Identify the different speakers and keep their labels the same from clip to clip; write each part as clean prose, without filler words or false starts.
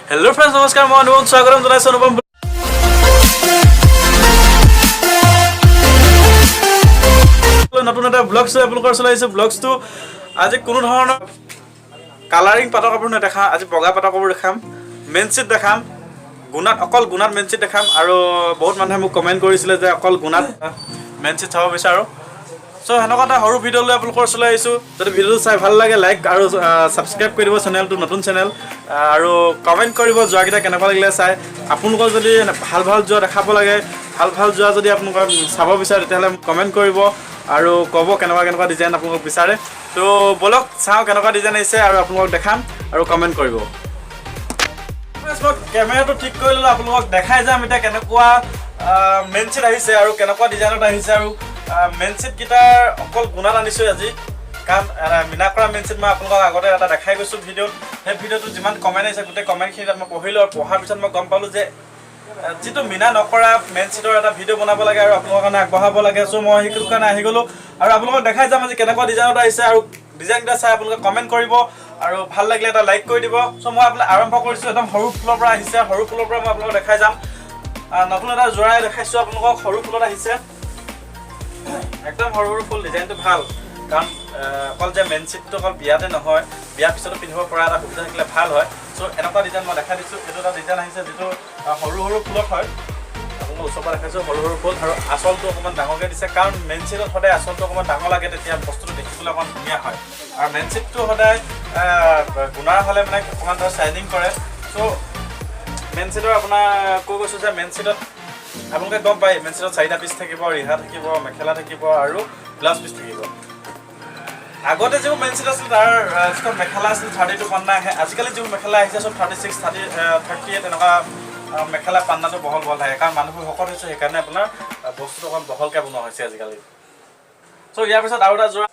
Speaker 1: hello friends नमस्कार मैं अनुपम स्वागतम জনাইছো অনুপম নতুন এটা ব্লগ চাই আপোনালোকৰ চলাইছো ব্লগটো আজি কোনো ধৰণৰ কালাৰিং পাটৰ কাপোৰ নেদেখা আজি বগা পাটৰ কাপোৰ দেখাম মেইন চিট দেখাম গুণাত অকল গুণাত মেইন চিট দেখাম আৰু বহুত মানুহে মোক কমেন্ট কৰিছিলে যে অকল গুণাত মেইন চিট চাব বিচাৰো সো হেনকা এটা সৰু ভিডিও লৈ আপোনালোকৰ চলাই আহিছো যদি ভিডিওটো চাই ভাল লাগে লাইক আৰু সাবস্ক্ৰাইব কৰি দিব চেনেলটো নতুন চেনেল আৰু কমেন্ট কৰিব যোৱাকিটা কেনেকুৱা লাগিলে চাই আপোনালোকৰ যদি ভাল ভাল যোৱা দেখাব লাগে ভাল যোৱা যদি আপোনালোকৰ চাব বিচাৰে তেতিয়াহলে কমেন্ট কৰিব আৰু কব কেনেকুৱা ডিজাইন আপোনালোক বিচাৰে তো বলক চাও কেনেকুৱা ডিজাইন আহিছে আৰু আপোনালোক দেখাম আৰু কমেন্ট কৰিব কেমেৰাটো ঠিক কৰি ললো আপোনালোক দেখাই যাম এটা কেনেকুৱা মেইন চিট আহিছে আৰু কেনেকুৱা ডিজাইনত আহিছে আৰু মেইন চিট গিটাৰ অকল গুণাত আনিছো আজি কাৰণ মিনা কৰা মেইন চিট মই আপোনালোকক আগতে এটা দেখাই গৈছো ভিডিঅ সেই ভিডিঅটো যিমান কমেন্ট আহিছে গোটেই কমেন্টখিনি মই পঢ়িলো আৰু পঢ়াৰ পিছত মই গম পালো যে যেটো মিনা নকৰা মেইন চিটৰ এটা ভিডিঅ বনাব লাগে আৰু আপোনালোকৰ কাৰণে আগবঢ়াব লাগে সো মই সেইটো কাৰণে আহি গলো আৰু আপোনালোকক দেখাই যাম আজি কেনেকুৱা ডিজাইনত আহিছে আৰু ডিজাইনটা চাই আপোনালোকে কমেন্ট কৰিব আৰু ভাল লাগিলে এটা লাইক কৰি দিব সো মই আপোনাক আৰম্ভ কৰিছো একদম সৰু ফুলৰ পৰা আহিছে সৰু ফুলৰ পৰা মই আপোনালোকক দেখাই যাম নতুন এটা জোৰাই দেখাইছো আপোনালোকক সৰু ফুলত আহিছে একদম সৰু ফুল ডিজাইনটো ভাল কাৰণ অকল যে মেইন চিটটো অকল বিয়াতে নহয় বিয়া পিছতো পিন্ধিব পৰা এটা সুবিধা থাকিলে ভাল হয় সো এনেকুৱা ডিজাইন মই দেখাই দিছো এইটো এটা ডিজাইন আহিছে যেটো সৰু ফুলত হয় আপোনালোক ওচৰৰ পৰা দেখাইছো সৰু ফুল আৰু আচলটো অকমান ডাঙৰকে দিছে কাৰণ মেইন চিটত সদায় আচলটো অকমান ডাঙৰ লাগে তেতিয়া বস্তুটো দেখিবলৈ অকমান ধুনীয়া হয় আৰু মেইন চিটটো সদায় গুণাৰ হলে মানে অকমান ধৰ শাইনিং কৰে সো মেইন চিটৰ আপোনাৰ কৈ কৈছো যে মেইন চিটত আপোনালোকে গম পায় মেইন চিটত 4টা পিস থাকিব ৰিহা থাকিব মেখেলা থাকিব আৰু ব্লাউজ পিস থাকিব আগতে যে মেইন চিট আছিল তাৰ ষ্টক মেখেলা আছিল 32 পান্না আহে আজিকালি যে মেখেলা আহিছে সব 36 38 এনেকুৱা মেখেলা পান্নাটো বহল থাকে কাৰণ মানুহবোৰ হকত হৈছে সেইকাৰণে আপোনাৰ বস্তুটো অকন বহলকে বনোৱা হৈছে আজিকালি সো ইয়াৰ পিছত আৰু এটা জোৰা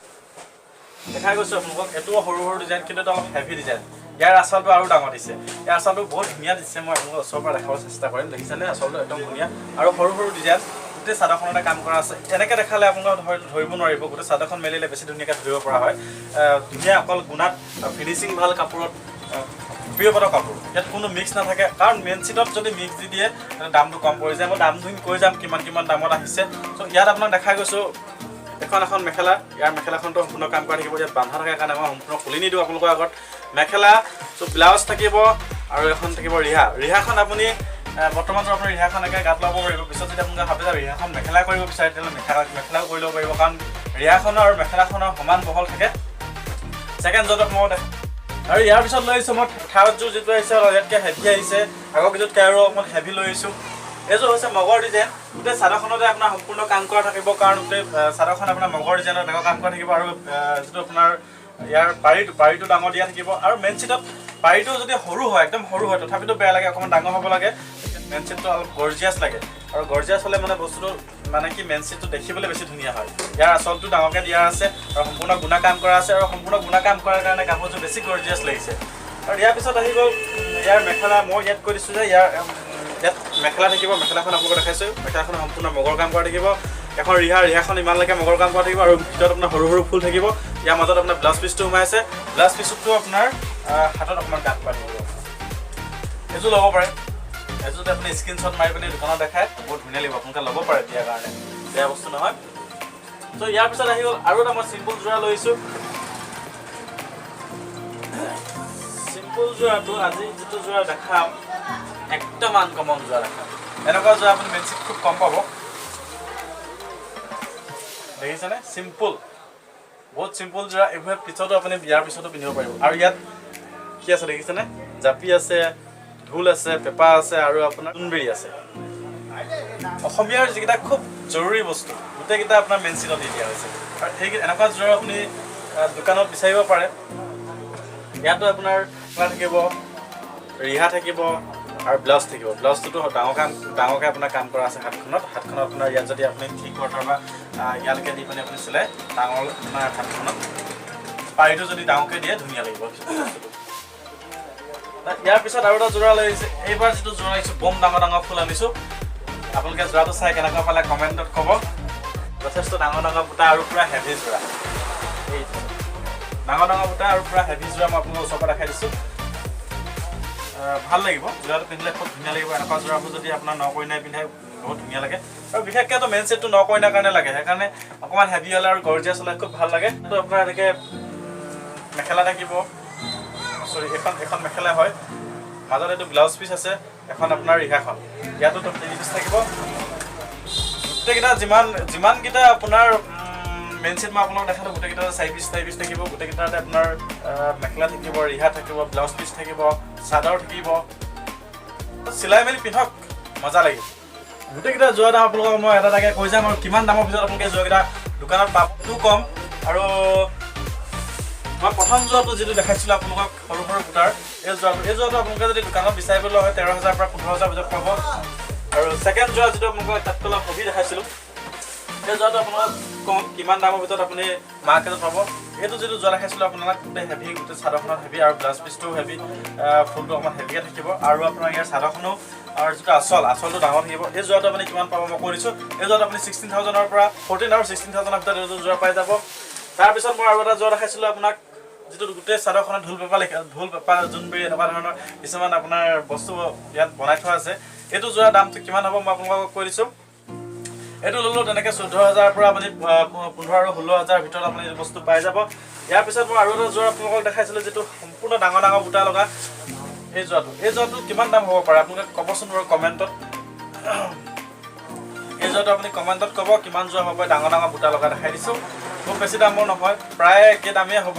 Speaker 1: দেখাই গৈছো আপোনালোকক এটো সৰু ডিজাইন কিন্তু এটা অলপ হেভি ডিজাইন ইয়াৰ আচলটো আৰু ডাঙৰ দিছে ইয়াৰ আচলটো বহুত ধুনীয়া দিছে মই আপোনালোকক ওচৰৰ পৰা দেখাব চেষ্টা কৰিম দেখিছেনে আচলটো একদম ধুনীয়া আৰু সৰু ডিজাইন গোটেই চাদৰখনতে কাম কৰা আছে এনেকৈ দেখালে আপোনালোকে ধৰিব নোৱাৰিব গোটেই চাদৰখন মেলিলে বেছি ধুনীয়াকৈ ধৰিব পৰা হয় ধুনীয়া অকল গুণাত ফিনিচিং ভাল কাপোৰত প্ৰিয় পাটৰ কাপোৰ ইয়াত কোনো মিক্স নাথাকে কাৰণ মেইন চিটত যদি মিক্স দি দিয়ে তেনে দামটো কম পৰি যায় মই দামটো কৈ যাম কিমান দামত আহিছে সো ইয়াত আপোনাক দেখাই গৈছো এখন মেখেলা ইয়াৰ মেখেলাখনটো সম্পূৰ্ণ কাম কৰা থাকিব ইয়াত বান্ধা থাকে কাৰণে মই সম্পূৰ্ণ খুলি নিদিও আপোনালোকৰ আগত মেখেলা সো ব্লাউজ থাকিব আৰু এখন থাকিব ৰিহাখন আপুনি বৰ্তমান আপুনি ৰিহাখন একে গাত ল'ব পাৰিব পিছত যদি আপোনালোকে ভাবে যে ৰিহাখন মেখেলা কৰিব বিচাৰে তেতিয়াহ'লে মেখেলাও কৰি ল'ব পাৰিব কাৰণ ৰিহাখনৰ আৰু মেখেলাখনৰ সমান বহল থাকে ছেকেণ্ড জটত মই আৰু ইয়াৰ পিছত লৈ আহিছোঁ মই থাৰ্ড জোৰ যিটো আহিছে ইয়াতকৈ হেভি আহিছে আগৰ পিছতকৈ আৰু অকণমান হেভি লৈ আহিছোঁ এইযোৰ হৈছে মগৰ ডিজাইন গোটেই চাদৰখনতে আপোনাৰ সম্পূৰ্ণ কাম কৰা থাকিব কাৰণ গোটেই চাদৰখন আপোনাৰ মগৰ ডিজাইনত এনেকুৱা কাম কৰা থাকিব আৰু যিটো আপোনাৰ ইয়াৰ পাৰিটো ডাঙৰ দিয়া থাকিব আৰু মেইন চিটত পাৰিটো যদি সৰু হয় একদম সৰু হয় তথাপিতো বেয়া লাগে অকণমান ডাঙৰ হ'ব লাগে মেইন চিটটো অলপ গৰ্জিয়াছ লাগে আৰু গৰ্জিয়াছ হ'লে মানে বস্তুটো মানে কি মেইন চিটটো দেখিবলৈ বেছি ধুনীয়া হয় ইয়াৰ আচলটো ডাঙৰকৈ দিয়া আছে আৰু সম্পূৰ্ণ গুণা কাম কৰা আছে আৰু সম্পূৰ্ণ গুণা কাম কৰাৰ কাৰণে কাপোৰযোৰ বেছি গৰ্জিয়াছ লাগিছে আৰু ইয়াৰ পিছত আহি গ'ল ইয়াৰ মেখেলা মই ইয়াত কৈ দিছোঁ যে ইয়াত মেখেলা থাকিব মেখেলাখন আপোনালোকক দেখাইছোঁ মেখেলাখন সম্পূৰ্ণ মগৰ কাম কৰা থাকিব এখন ৰিহাখন ইমানলৈকে মগৰ কাম কৰা থাকিব আৰু ভিতৰত আপোনাৰ সৰু ফুল থাকিব ইয়াৰ মাজত আপোনাৰ ব্লাউজ পিচটো সোমাই আছে ব্লাউজ পিচটো আপোনাৰ হাতত অকণমান কাট কৰা থাকিব এইযোৰ ল'ব পাৰে এইযোৰতে আপুনি স্ক্ৰীনশ্বট মাৰি পিনি দোকানত দেখাই বহুত ধুনীয়া লাগিব আপোনালোকে ল'ব পাৰে দিয়াৰ কাৰণে বেয়া বস্তু নহয় ত' ইয়াৰ পিছত আহি গ'ল আৰু এটা মই চিম্পুল যোৰা লৈছোঁ চিম্পুল যোৰাটো আজি যিটো যোৰা দেখাম একদম আনকমন যোৰা দেখাম এনেকুৱা যোৰা আপুনি মেইন চিট খুব কম পাব দেখিছেনে চিম্পুল বহুত চিম্পুল যোৰা এইবোৰে পিছতো আপুনি বিয়াৰ পিছতো পিন্ধিব পাৰিব আৰু ইয়াত কি আছে দেখিছেনে জাপি আছে ঢোল আছে পেপা আছে আৰু আপোনাৰ জোনবিৰি আছে অসমীয়াৰ যিকেইটা খুব জৰুৰী বস্তু গোটেইকেইটা আপোনাৰ মেইন চিটত দি দিয়া হৈছে আৰু এই এনেকুৱা যোৰা আপুনি দোকানত বিচাৰিব পাৰে ইয়াতো আপোনাৰ থাকিব ৰিহা থাকিব আৰু ব্লাউজ থাকিব ব্লাউজটোতো ডাঙৰকৈ আপোনাৰ কাম কৰা আছে হাতখনত আপোনাৰ ইয়াত যদি আপুনি ঠিক quarter বা ইয়ালৈকে দি পিনে আপুনি চিলাই ডাঙৰ আপোনাৰ হাতখনত পাৰিটো যদি ডাঙৰকৈ দিয়ে ধুনীয়া লাগিব ইয়াৰ পিছত আৰু এটা যোৰা লৈ আহিছে এইবাৰ যিটো যোৰা আহিছে বম ডাঙৰ ফুল আনিছোঁ আপোনালোকে যোৰাটো চাই কেনেকুৱা পালে কমেণ্টত ক'ব যথেষ্ট ডাঙৰ বুটা আৰু পুৰা হেভি যোৰা এই ডাঙৰ বুটা আৰু পুৰা হেভি যোৰা মই আপোনালোকক ওচৰৰ পৰা দেখাই দিছোঁ ভাল লাগিব যোৰাটো পিন্ধিলে খুব ধুনীয়া লাগিব এনেকুৱা যোৰাবোৰ যদি আপোনাৰ নকইনাই পিন্ধাই বহুত ধুনীয়া লাগে আৰু বিশেষকৈ মেইন ছেটটো নকইনাৰ কাৰণে লাগে সেইকাৰণে অকণমান হেভি হ'লে আৰু গৰ্জিয়াছ হ'লে খুব ভাল লাগে তো আপোনাৰ এনেকৈ মেখেলা থাকিব সৰি এখন মেখেলা হয় মাজত এইটো ব্লাউজ পিচ আছে এখন আপোনাৰ ৰিহাখন ইয়াতো 3 পিচ থাকিব গোটেইকেইটা যিমানকেইটা আপোনাৰ মেইন ছেট মই আপোনাক দেখালোঁ গোটেইকেইটাতে 4 পিচ থাকিব গোটেইকেইটাতে আপোনাৰ মেখেলা থাকিব ৰিহা থাকিব ব্লাউজ পিচ থাকিব চাদৰ থাকিব চিলাই মেলি পিন্ধক মজা লাগিব গোটেইকেইটা যোৱা দাম আপোনালোকক মই এটাকে কৈ যাম আৰু কিমান দামৰ ভিতৰত আপোনালোকে যোৱাকেইটা দোকানত পাবটো কম আৰু মই প্ৰথম যোৱাটো যিটো দেখাইছিলোঁ আপোনালোকক সৰু বুটাৰ এই যোৱাটো আপোনালোকে যদি দোকানত বিচাৰিবলৈ হয় 13,000 পৰা 15,000 ভিতৰত পাব আৰু ছেকেণ্ড যোৱা যিটো আপোনালোকক তাত অলপ হেভি দেখাইছিলোঁ এই যোৱাটো আপোনালোক কম কিমান দামৰ ভিতৰত আপুনি মাৰ্কেটত পাব এইটো যিটো যোৱা দেখাইছিলোঁ আপোনালোক গোটেই হেভি গোটেই চাদৰখনত হেভি আৰু ব্লাউজ পিচটোও হেভি ফুলটো অকণমান হেভিকৈ থাকিব আৰু আপোনাৰ ইয়াৰ চাদৰখনো আৰু যিটো আচলটো ডাঙৰ থাকিব এই যোৱাটো আপুনি কিমান পাব মই কৈ দিছোঁ এই যোৱাটো আপুনি 16,000ৰ পৰা 14 আৰু 16,000ৰ ভিতৰত এইটো যোৱা পাই যাব তাৰপিছত মই আৰু এটা যোৱা দেখাইছিলোঁ আপোনাক যিটো গোটেই চাদৰখনত ঢোল পেঁপা জোনবিৰি এনেকুৱা ধৰণৰ কিছুমান আপোনাৰ বস্তু ইয়াত বনাই থোৱা আছে এইটো যোৱা দামটো কিমান হ'ব মই আপোনালোকক কৈ দিছোঁ এইটো ল'লোঁ তেনেকৈ 14,000ৰ পৰা আপুনি 15 আৰু 16,000ৰ ভিতৰত আপুনি এই বস্তু পাই যাব ইয়াৰ পিছত মই আৰু এটা যোৰা আপোনালোকক দেখাইছিলোঁ যিটো সম্পূৰ্ণ ডাঙৰ বুটা লগা এই যোৱাটো কিমান দাম হ'ব পাৰে আপোনালোকে ক'বচোন বাৰু কমেণ্টত এই যোৱাটো আপুনি কমেণ্টত ক'ব কিমান যোৱা হ'ব ডাঙৰ বুটা লগা দেখাই দিছোঁ খুব বেছি দামৰ নহয় প্ৰায় একে দামেই হ'ব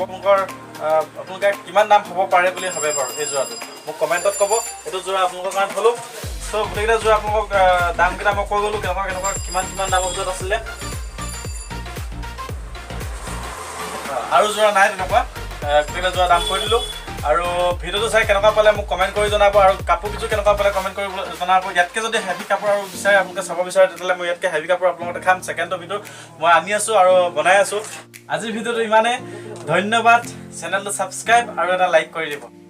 Speaker 1: আপোনালোকে কিমান দাম হ'ব পাৰে বুলি ভাবে বাৰু এই যোৱাটো মোক কমেণ্টত ক'ব এইটো যোৰা আপোনালোকৰ কাৰণে থ'লোঁ চ' গোটেইকেইটা যোৰা আপোনালোকক দামকেইটা মই কৈ গ'লোঁ কেনেকুৱা কিমান দামৰ ভিতৰত আছিলে আৰু যোৰা নাই তেনেকুৱা গোটেইকেইটা যোৰা দাম কৈ দিলোঁ আৰু ভিডিঅ'টো চাই কেনেকুৱা পালে মোক কমেণ্ট কৰি জনাব আৰু কাপোৰ কিছু কেনেকুৱা পালে কমেণ্ট কৰি জনাব ইয়াতকৈ যদি হেভি কাপোৰ আৰু বিচাৰে আপোনালোকে চাব বিচাৰে তেতিয়াহ'লে মই ইয়াতকৈ হেভি কাপোৰ আপোনালোকক দেখাম ছেকেণ্ডৰ ভিডিঅ' মই আনি আছোঁ আৰু বনাই আছোঁ আজিৰ ভিডিঅ'টো ইমানেই ধন্যবাদ চেনেলটো ছাবস্ক্ৰাইব আৰু এটা লাইক কৰি দিব